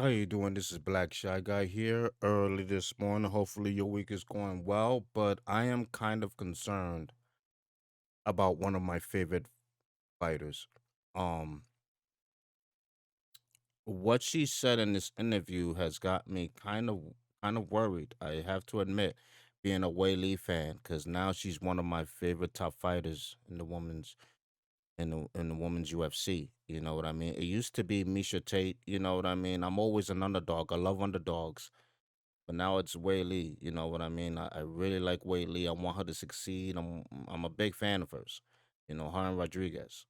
How you doing? This is Black Shy Guy here. Early this morning. Hopefully your week is going well, but I am kind of concerned about one of my favorite fighters. Um, what she said in this interview has got me kind of worried. I have to admit, being a Weili fan, because now she's one of my favorite top fighters in the women's UFC. You know what I mean? It used to be Misha Tate. You know what I mean? I'm always an underdog. I love underdogs. But now it's Wei Lee, you know what I mean? I really like Wei Lee. I want her to succeed. I'm a big fan of hers. You know, her and Rodriguez.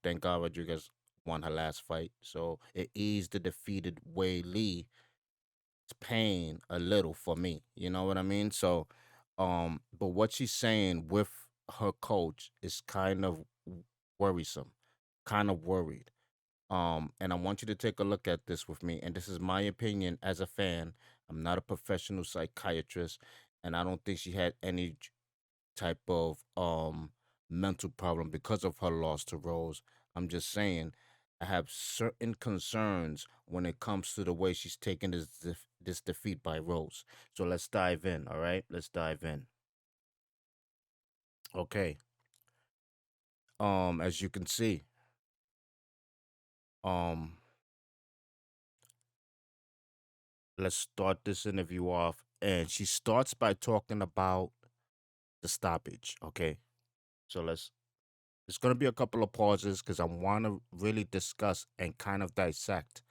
Thank God Rodriguez won her last fight. So it eased the defeated Wei Lee's pain a little for me. You know what I mean? So but what she's saying with her coach is kind of worrisome, kind of worried. And I want you to take a look at this with me. And this is my opinion as a fan. I'm not a professional psychiatrist, and I don't think she had any type of mental problem because of her loss to Rose. I'm just saying I have certain concerns when it comes to the way she's taking this defeat by Rose. So let's dive in, all right? Let's dive in. Okay. As you can see, um let's start this interview off. And she starts by talking about the stoppage. Okay. So there's going to be a couple of pauses because I want to really discuss and kind of dissect,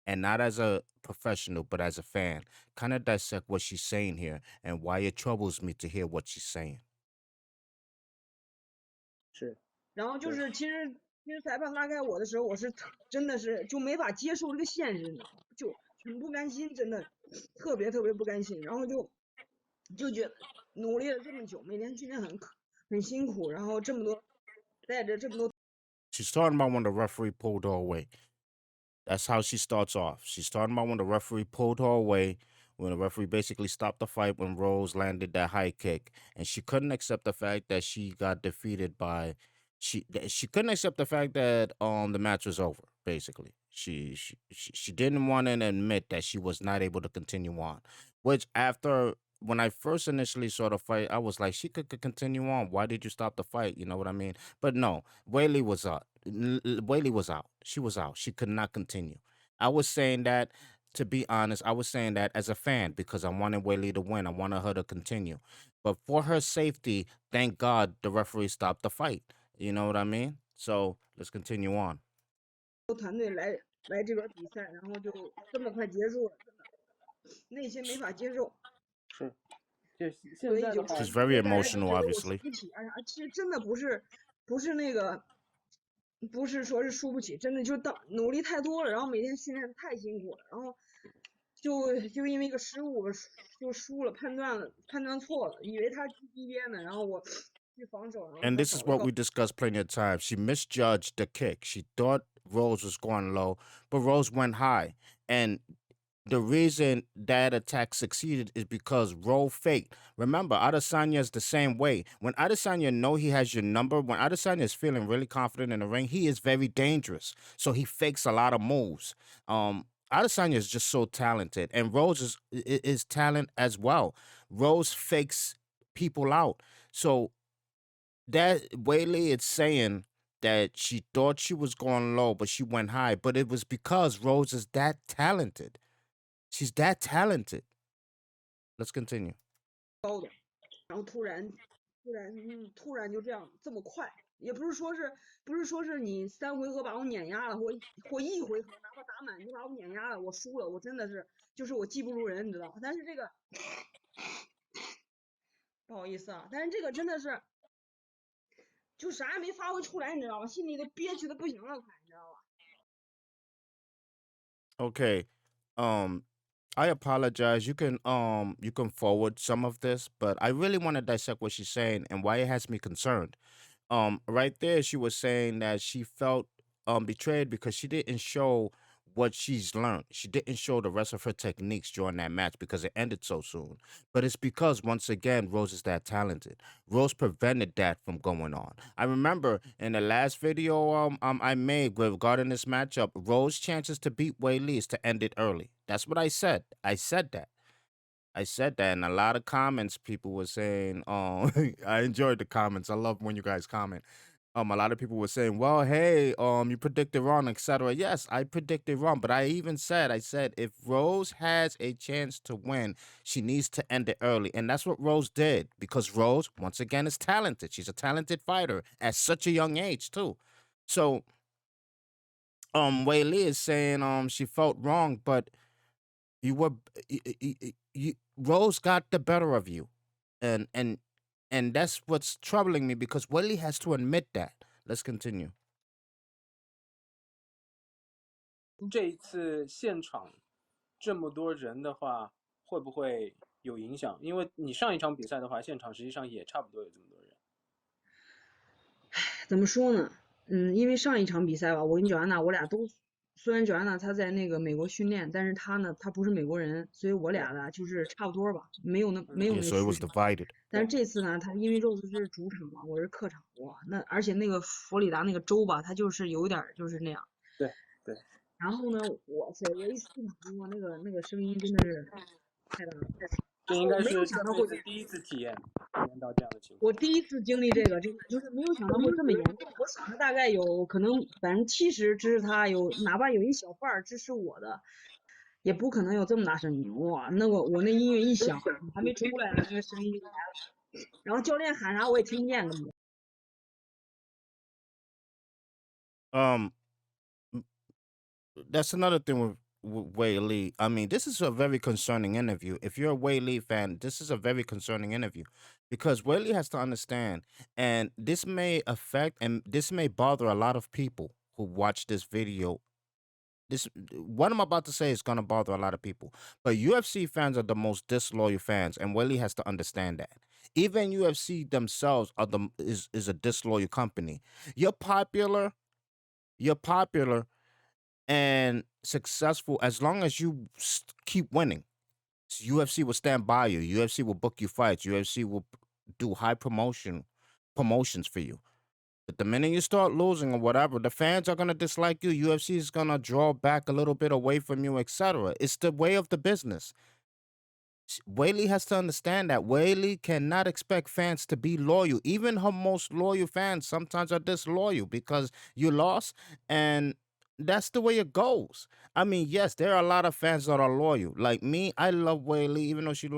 and not as a professional, but as a fan, kind of dissect what she's saying here and why it troubles me to hear what she's saying. 是然后就对，是其实裁判拉开我的时候，我是真的是就没法接受这个现实，你知道吗？就很不甘心，真的特别不甘心。然后就觉得努力了这么久，每天训练很辛苦，然后这么多带着这么多 She's talking about when the referee pulled her away. That's how she starts off. She's talking about when the referee pulled her away, when the referee basically stopped the fight when Rose landed that high kick, and she couldn't accept the fact that she got defeated by she couldn't accept the fact that the match was over. Basically, she didn't want to admit that she was not able to continue on. Which after when I first initially saw the fight, I was like, she could continue on. Why did you stop the fight? You know what I mean? But no, Whaley was up. Whaley was out. She was out. She could not continue. I was saying that, to be honest, I was saying that as a fan because I wanted Whaley to win. I wanted her to continue. But for her safety, thank God the referee stopped the fight. You know what I mean? So let's continue on. 团队来这边比赛，然后就这么快结束了，真的内心没法接受，是，就现所以在的话，She's 所 very 以大家就 emotional, 觉得我输 obviously. 不起，哎呀，其实真的不是那个。不是说是输不起，真的就当努力太多了，然后每天训练太辛苦了，然后就因为一个失误就输了，判断错了，以为他踢一边的，然后我去防守，然后 And 他 this is 搞了 what 搞。we discussed plenty of times. She misjudged the kick. She thought Rose was going low, but Rose went high. And the reason that attack succeeded is because roll faked. Remember, Adesanya is the same way. When Adesanya know he has your number, when Adesanya is feeling really confident in the ring, he is very dangerous. So he fakes a lot of moves. Adesanya is just so talented, and Rose is talent as well. Rose fakes people out. So that Whaley is saying that she thought she was going low, but she went high. But it was because Rose is that talented. She's that talented. Let's continue. 然后突然就这么快，也不是说是你3回合把我碾压了，或1回合哪怕打满就把我碾压了，我输了，我真的是就是我技不如人，你知道吗？但是这个不好意思啊，但是这个真的是就啥也没发挥出来，你知道吗？心里都憋屈的不行了，快，你知道吧？ Okay. Um, I apologize. You can forward some of this, but I really want to dissect what she's saying and why it has me concerned. Right there, she was saying that she felt betrayed because she didn't show what she's learned. She didn't show the rest of her techniques during that match because it ended so soon. But it's because once again Rose is that talented. Rose prevented that from going on. I remember in the last video I made regarding this matchup, Rose's chances to beat Weili is to end it early. That's what I said. I said that. I said that, and a lot of comments people were saying, I enjoyed the comments. I love when you guys comment. A lot of people were saying, well, hey, you predicted wrong, etc. Yes, I predicted wrong, but I said, if Rose has a chance to win, she needs to end it early. And that's what Rose did, because Rose, once again, is talented. She's a talented fighter at such a young age, too. So, Wei Li is saying, she felt wrong, but you were, Rose got the better of you. And that's what's troubling me because Willie has to admit that. Let's continue. 这一次现场这么多人的话，会不会有影响？因为你上一场比赛的话，现场实际上也差不多有这么多人。怎么说呢？因为上一场比赛吧，我跟九安娜，我俩都虽然九安娜她在那个美国训练，但是她呢，她不是美国人，所以我俩呢就是差不多吧，没有那 Yeah, 个 so it was 区别。 divided. 但是这次呢，她因为Rose是主场嘛，我是客场，哇，那而且那个佛罗里达那个州吧，它就是有一点就是那样。对对。然后呢，我塞，我一出场哇，那个声音真的是太大了。这应该没有是这想到会辈子第一次体验到这样的情况。我第一次经历这个，真的就是没有想到会这么严重。我想着大概有可能70%支持他，哪怕有一小半支持我的，也不可能有这么大声音。哇，那我那音乐一响，还没出来呢，那个声音就来了。然后教练喊啥我也听不见，根本。That's another thing with Wei Li. I mean, this is a very concerning interview. If you're a Wei Li fan, this is a very concerning interview because Wei Li has to understand, and this may affect and this may bother a lot of people who watch this video. This what I'm about to say is gonna bother a lot of people, but UFC fans are the most disloyal fans, and Wei Li has to understand that. Even UFC themselves is a disloyal company. You're popular. You're popular and successful as long as you keep winning. UFC will stand by you. UFC will book you fights. UFC will do high promotions for you. But the minute you start losing or whatever, the fans are gonna dislike you. UFC is gonna draw back a little bit away from you, etc. It's the way of the business. Weili has to understand that Weili cannot expect fans to be loyal. Even her most loyal fans sometimes are disloyal because you lost, and that's the way it goes. I mean, yes, there are a lot of fans that are loyal. Like me, I love Weili, even though she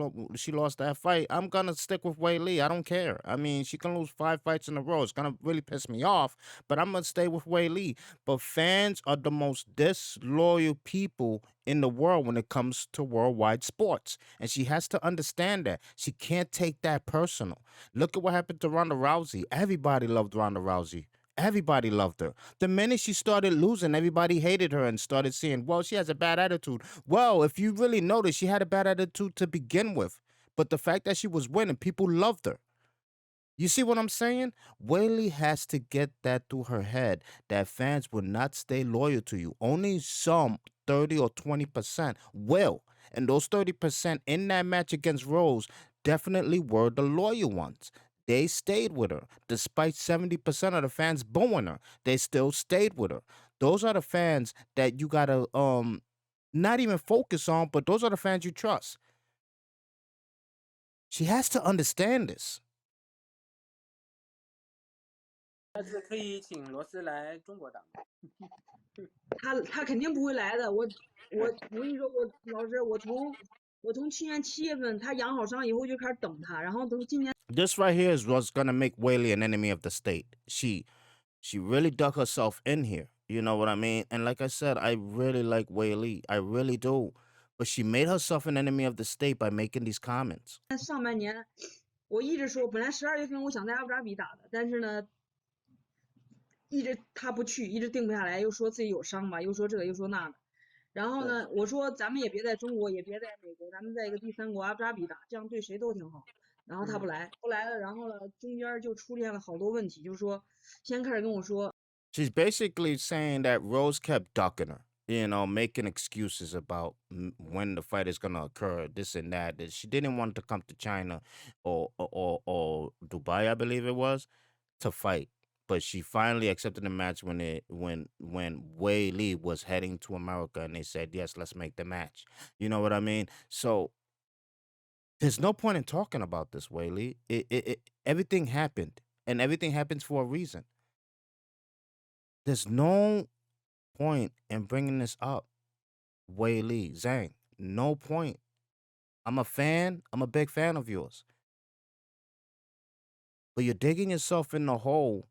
lost that fight. I'm gonna stick with Weili. I don't care. I mean, she can lose 5 fights in a row. It's gonna really piss me off, but I'm gonna stay with Weili. But fans are the most disloyal people in the world when it comes to worldwide sports. And she has to understand that. She can't take that personal. Look at what happened to Ronda Rousey. Everybody loved Ronda Rousey. Everybody loved her. The minute she started losing, everybody hated her and started saying, well, she has a bad attitude. Well, if you really notice, she had a bad attitude to begin with. But the fact that she was winning, people loved her. You see what I'm saying? Weili has to get that through her head that fans will not stay loyal to you. Only some 30 or 20% will. And those 30% in that match against Rose definitely were the loyal ones. They stayed with her. Despite 70% of the fans booing her, they still stayed with her. Those are the fans that you gotta not even focus on, but those are the fans you trust. She has to understand this. 下次可以请罗斯来中国打。他肯定不会来的。我跟你说，老师，我从去年7月份他养好伤以后就开始等他，然后等今年。This right here is what's gonna make Weili an enemy of the state. She really dug herself in here. You know what I mean? And like I said, I really like Weili. I really do. But she made herself an enemy of the state by making these comments. 上半年我一直说，本来12月份我想在阿布扎比打的，但是呢，一直他不去，一直定不下来，又说自己有伤吧，又说这个又说那个。然后呢，我说咱们也别在中国，也别在美国，咱们在一个第三国阿布扎比打，这样对谁都挺好。然后他不来，不来了，然后呢，中间就出现了好多问题，就是说，先开始跟我说。She's basically saying that Rose kept ducking her. making excuses about when the fight is gonna occur, this and that. That she didn't want to come to China or Dubai, I believe it was, to fight. But she finally accepted the match when Weili was heading to America, and they said yes, let's make the match. You know what I mean? So there's no point in talking about this, Weili. Everything happened, and everything happens for a reason. There's no point in bringing this up, Weili Zhang. No point. I'm a fan. I'm a big fan of yours. But you're digging yourself in the hole.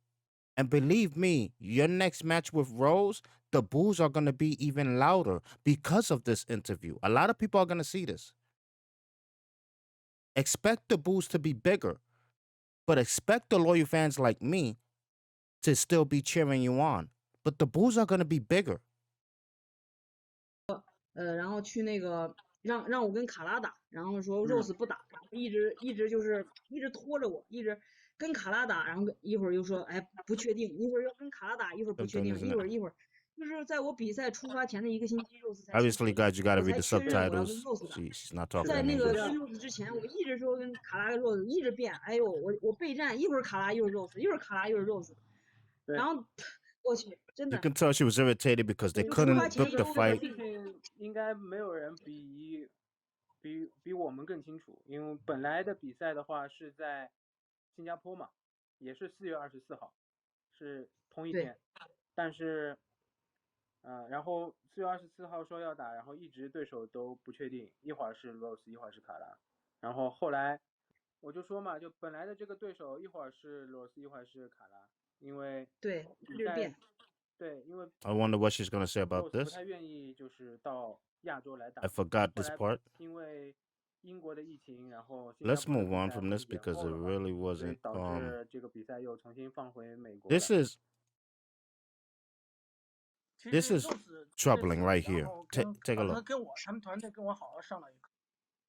And believe me, your next match with Rose, the boos are going to be even louder because of this interview. A lot of people are going to see this. Expect the boos to be bigger, but expect the loyal fans like me to still be cheering you on. But the boos are going to be bigger. 然后去那个让我跟卡拉打，然后说 Rose 不打，一直就是一直拖着我，一直跟卡拉打，然后一会儿又说哎不确定，一会儿又跟卡拉打，一会儿不确定，一会儿，就是在我比赛出发前的一个星期，Rose 才 Obviously, guys, you got to 我 read 才 the 确认我要跟 subtitles. Rose 打。 She's not talking 在 in 那个 English. 跟 Rose 之前，我一直说跟卡拉跟 Rose 一直变，哎呦我备战，一会儿卡拉一会儿 Rose，一会儿卡拉一会儿 Rose， 然后我去真 You 的。 can tell she was irritated because they 出 couldn't 发前 book 一 the 周 fight. 这个事情应该没有人比我们更清楚，因为本来的比赛的话是在新加坡嘛，也是4月24号，是同一天，但是然后4月24号说要打，然后一直对手都不确定，一会儿是 Rose， 一会儿是卡拉，然后后来我就说嘛，就本来的这个对手一会儿是 Rose， 一会儿是卡拉，因为对一直变。对，因为 I wonder what she's gonna say about Rose 不 this. 太愿意就是到亚洲来打， I forgot this part. 因为英国的疫情，然后新加 Let's 坡的 move 比 on 赛 from 不 this 是延 because 后 it 了嘛， really 所以 wasn't. 导致这个比赛又重新放回美国 This 了。 is 其 this 实 is 肉子 troubling right 然 here. 后 Take 跟 a look. 跟我他们团队跟我好好上了一课，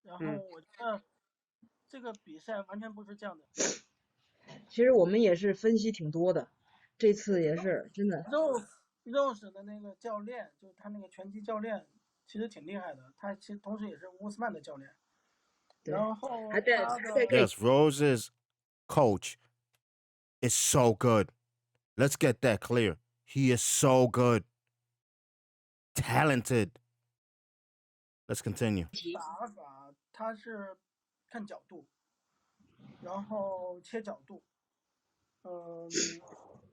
然后我觉得这个比赛完全不是这样的。其实我们也是分析挺多的，这次也是真的。Rose 的那个教练，就是他那个拳击教练，其实挺厉害的，他其实同时也是乌斯曼的教练。然后他的 Yes, Rose's coach is so good. Let's get that clear. He is so good. Talented. Let's continue. 打法他是看角度，然后切角度。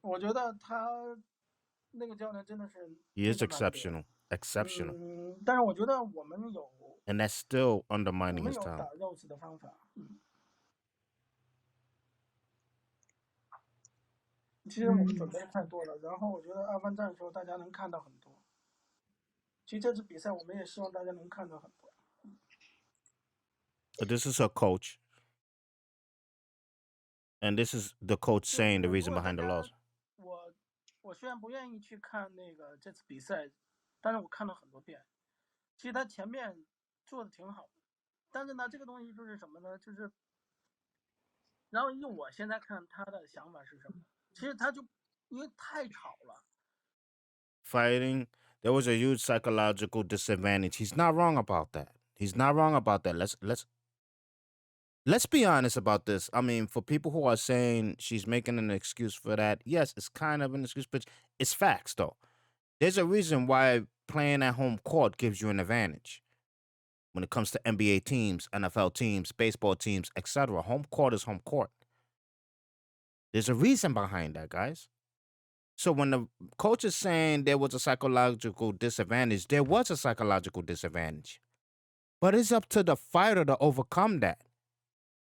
我觉得他那个教练真的是 He is exceptional. Exceptional. 但是我觉得我们有 And that's still 我 undermining 们 his 有打 talent. Rose 的方法。其实我们准备太多了，然后我觉得二番战的时候大家能看到很多。其实这次比赛我们也希望大家能看到很多。This is her coach. And this is the coach 就是 saying the 如 reason 果 behind the 大 loss. 家我虽然不愿意去看那个这次比赛，但是我看了很多遍。其实他前面做的挺好的，但是呢，这个东西就是什么呢？就是，然后用我现在看他的想法是什么？其实他就因为太吵了。 Fighting, there was a huge psychological disadvantage. He's not wrong about that. He's not wrong about that. Let's be honest about this. I mean, for people who are saying she's making an excuse for that, yes, it's kind of an excuse, but it's facts though. There's a reason why playing at home court gives you an advantage. When it comes to NBA teams, NFL teams, baseball teams, etc., home court is home court. There's a reason behind that, guys. So when the coach is saying there was a psychological disadvantage, there was a psychological disadvantage. But it's up to the fighter to overcome that.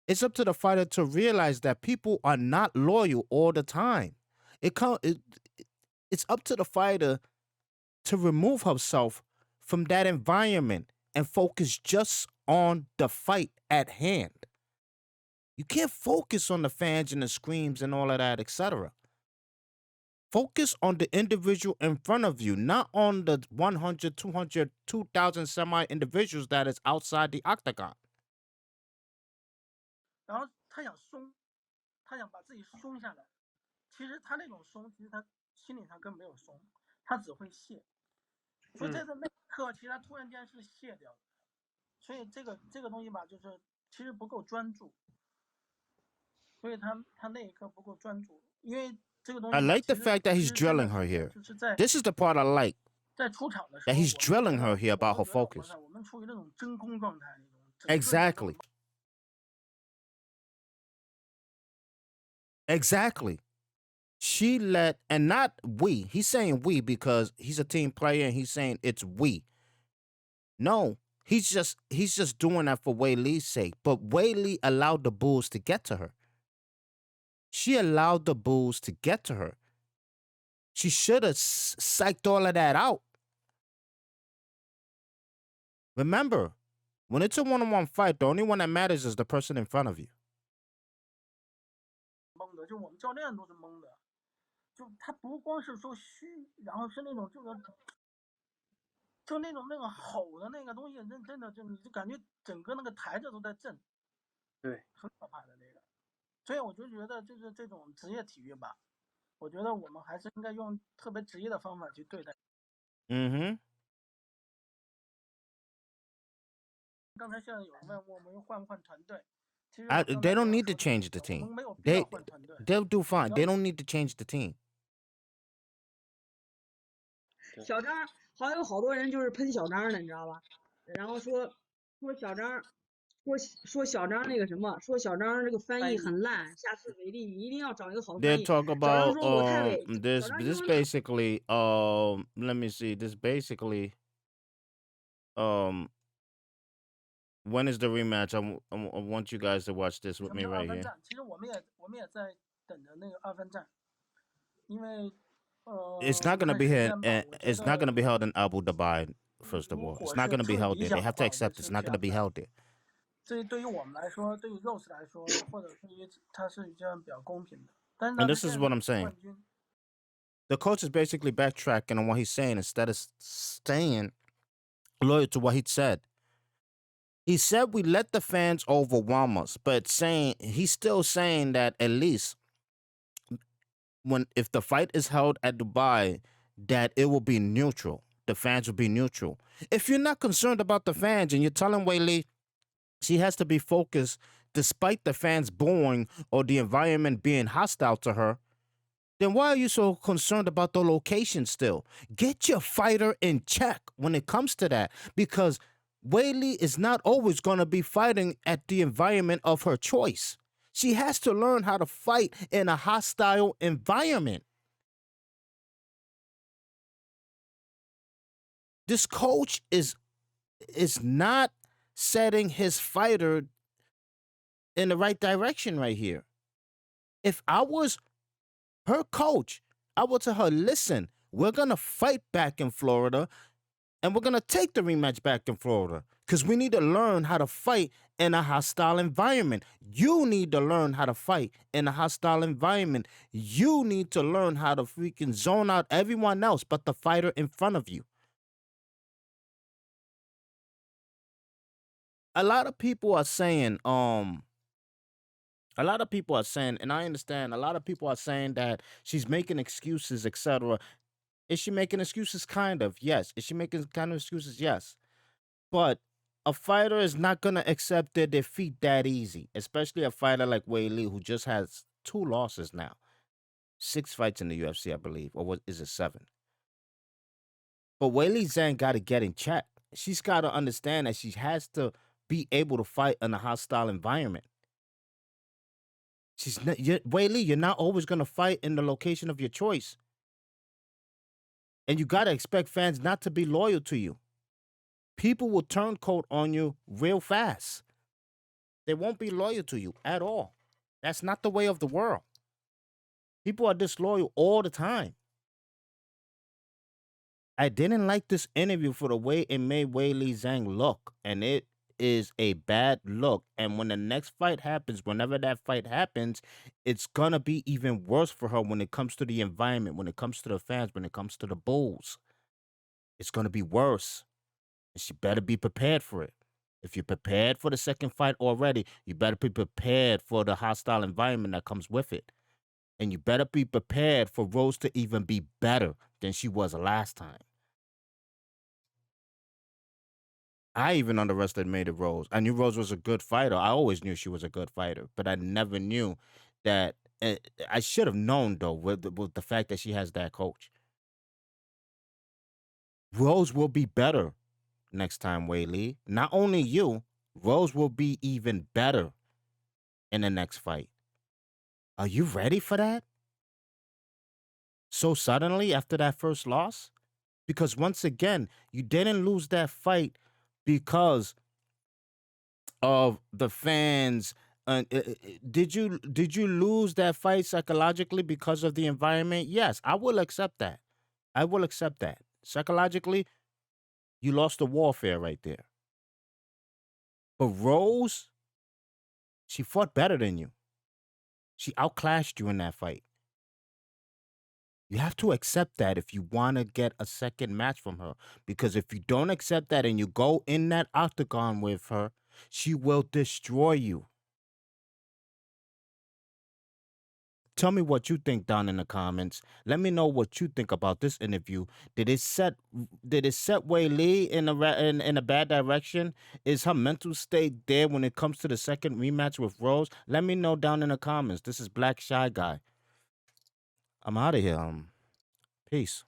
It's up to the fighter to realize that people are not loyal all the time. It's up to the fighter to remove herself from that environment and focus just on the fight at hand. You can't focus on the fans and the screams and all of that, etc. Focus on the individual in front of you, not on the 100, 200, 2,000 semi-individuals that is outside the octagon. 然后他想松，他想把自己松下来。其实他那种松，其实他心理上根本没有松，他只会泄。所以在那一刻，其实他突然间是卸掉的，所以这个东西吧，就是其实不够专注，所以他那一刻不够专注，因为这个东西 I 吧， like the 其实 fact that 其 he's 实真的 drilling her 是 here. 就是在 This is the part I like. 在出场的时 That 候， he's 我们 drilling 觉 her 得 here 我 about her 会觉得 focus. 我们处于那种真空状态，那种整个人的 Exactly. Exactly. She let, and not we. He's saying we because he's a team player and he's saying it's we. No, he's just doing that for Weili's sake. But Weili allowed the Bulls to get to her. She allowed the Bulls to get to her. She should have psyched all of that out. Remember, when it's a one-on-one fight, the only one that matters is the person in front of you. 懵的，就我们教练都是懵的，就他不光是说虚，然后是那种就那种吼的那个东西，真的就你就感觉整个那个台子都在震，对，很可怕的那个。所以我就觉得就是这种职业体育吧，我觉得我们还是应该用特别职业的方法去对待。刚才现在有人问我们换不换团队，其实 They don't need to change the 我 team. 们没有必要换团队。 They'll do fine. They don't need to change the team. 小张好像有好多人就是喷小张的，你知道吧？然后说小张，说小张那个什么，说小张这个翻译很烂，下次伟丽你一定要找一个好翻 They 译。 talk 小张 about 说我太委， this 小张英文 basically let me see. This basically when is the rematch? I want you guys to watch this with me right here. 其实我们也在等着那个2分战，因为 It's not gonna be here. It's not gonna be held in Abu Dhabi. First of all, it's not gonna be held there. They have to accept it's not gonna be held there. 这对于我们来说，对于 Rose 来说，或者是它是一件比较公平的。但是 And this is what I'm saying. 冠军 The coach is basically backtracking on what he's saying instead of staying loyal to what he said. He said we let the fans overwhelm us, but he's still saying that at least if the fight is held at Dubai, that it will be neutral. The fans will be neutral. If you're not concerned about the fans and you're telling Weili she has to be focused despite the fans booing or the environment being hostile to her, then why are you so concerned about the location still? Get your fighter in check when it comes to that, because Weili is not always going to be fighting at the environment of her choice. She has to learn how to fight in a hostile environment. This coach is not setting his fighter in the right direction right here. If I was her coach, I would tell her, listen, we're going to fight back in Florida and we're going to take the rematch back in Florida because we need to learn how to fight in a hostile environment. You need to learn how to fight in a hostile environment. You need to learn how to freaking zone out everyone else but the fighter in front of you. A lot of people are saying, and I understand, a lot of people are saying that she's making excuses, etc. Is she making excuses? Kind of, yes. Is she making kind of excuses? Yes. But a fighter is not going to accept their defeat that easy, especially a fighter like Weili, who just has 2 losses now. 6 fights in the UFC, I believe. Or what is it, 7? But Weili Zhang got to get in check. She's got to understand that she has to be able to fight in a hostile environment. Weili, you're not always going to fight in the location of your choice. And you got to expect fans not to be loyal to you. People will turn coat on you real fast. They won't be loyal to you at all. That's not the way of the world. People are disloyal all the time. I didn't like this interview for the way it made Weili Zhang look. And it is a bad look. And when the next fight happens, whenever that fight happens, it's going to be even worse for her when it comes to the environment, when it comes to the fans, when it comes to the bulls. It's going to be worse. And she better be prepared for it. If you're prepared for the second fight already, you better be prepared for the hostile environment that comes with it. And you better be prepared for Rose to even be better than she was last time. I even underestimated Rose. I knew Rose was a good fighter. I always knew she was a good fighter, but I never knew that. I should have known though, with the fact that she has that coach. Rose will be better next time, Weili. Not only you, Rose will be even better in the next fight. Are you ready for that? So suddenly after that first loss? Because once again, you didn't lose that fight because of the fans. Did you lose that fight psychologically because of the environment? Yes, I will accept that. I will accept that. Psychologically, you lost the warfare right there. But Rose, she fought better than you. She outclassed you in that fight. You have to accept that if you want to get a second match from her. Because if you don't accept that and you go in that octagon with her, she will destroy you. Tell me what you think down in the comments. Let me know what you think about this interview. Did it set Weili in a bad direction? Is her mental state there when it comes to the second rematch with Rose? Let me know down in the comments. This is Black Shy Guy. I'm out of here. Peace.